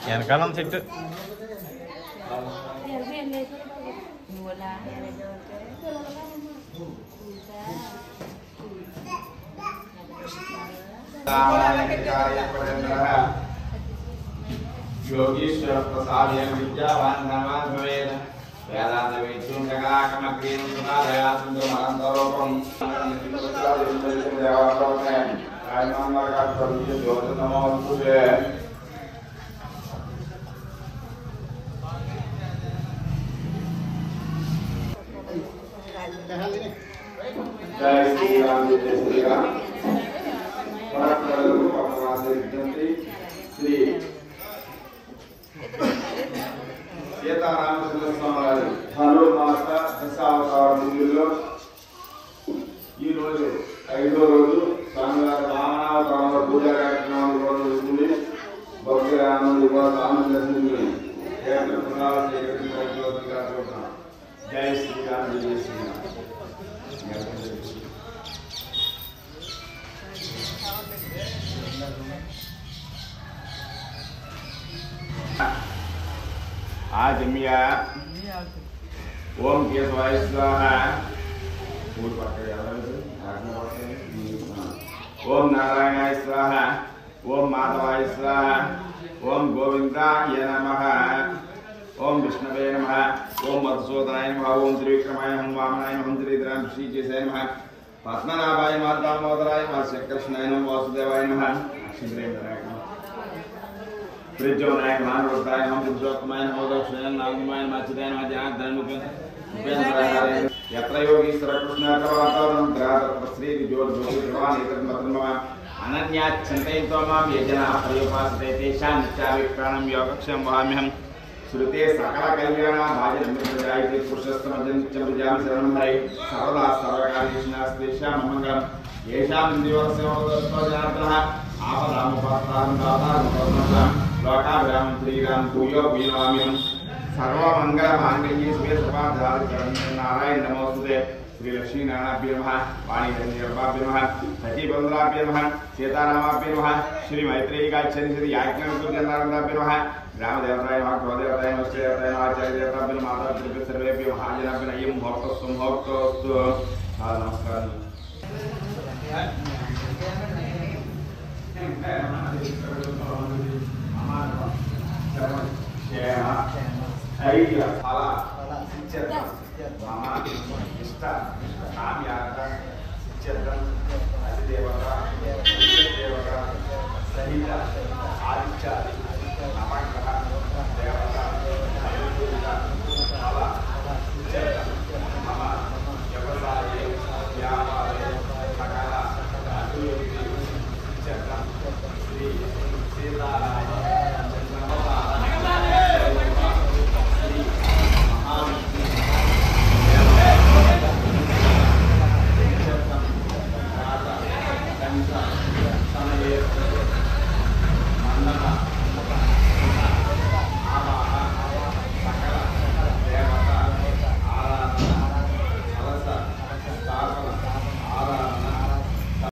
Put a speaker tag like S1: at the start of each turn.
S1: వెనకాలం చెట్టు योगीश्वर प्रसाद विद्यावान धनवान भवेत् वेदांत वेद्यं जगदाकमग्रीं सुनादयातं महान्तरोपं देवालोके आयमानवर्गात्पत्ति ज्योतिर्नमोस्तुते जय श्री राम जय श्री राम श्री సీతారామచంద్ర స్వామి హలో మాత దశావతార పూజల్లో ఈరోజు 5వ రోజు స్వామివారి వామనావతారంలో పూజా కార్యక్రమాలు రోజు ఉంటుంది. భక్తుల ఆనంద స్వామి దర్శించుకుని కేంద్ర పునాలు సేకరించుకుంటున్నాం. జై శ్రీరామ్ జై శ్రీరామ్. आजमिया ओम केशवाय स्वाहा ओम नारायणाय स्वाहा ओम माधवाय स्वाहा ओम गोविंदाय नमः ओम विष्णवे नमः ओम मधुसूदनाय नमः ओम त्रिविक्रमाय नमः वामनाय नमः त्रिविक्रम श्रीकेशाय नमः पद्मनाभाय नमः दामोदराय नमः श्रीकृष्णाय नमः वासुदेवाय नमः श्रीरेन्द्राय नमः प्रज्वलाय मानवताय हम पुरुषोत्तमाय नमो दक्षिणाय नागमाय माचिदाय नमः ध्यानमुख उपेन्द्राय यत्र योगीश्वर कृष्णाकवातावरणं त्रातत्र श्री ज्योति भगवान एतन्मतन्मः अनन्याच्छन्तयन्तो मां ये जनाः पर्युपासते तेषां नित्याभिप्राणं योगक्षं वहाम्यहं श्रुते सकलकल्याणाभाजनं प्रजायते पुरुषस्तमजं नित्यं विजामि शरणं हरे सर्वदा सर्वकार्येषु नास्तेषां मङ्गलं येषां दिवसयोगस्त्वजनार्दनः आपदामुपस्तारं दातारं लोकाभिरामं श्रीराम भूयो भूयाम्यहं सर्वमङ्गलमाङ्गल्ये शिवे सर्वार्थसाधके नारायण नमोस्तुते श्री लक्ष्मी नारायणाभ्यो नमः वाणीधन्यर्वाभ्यो नमः सतीबन्धुराभ्यो नमः सीतारामाभ्यो नमः श्री मैत्रेयी गायत्री श्री याज्ञवल्क्यनारायणाभ्यो नमः ग्रामदेवताय नमः गृहदेवताय नमः श्रीदेवताय नमः आचार्यदेवताभ्यो नमः माताभ्यो सर्वेभ्यो महाजनाभ्यो नमः मुहूर्तस्तु मुहूर्तोऽस्तु नमस्कारः सहित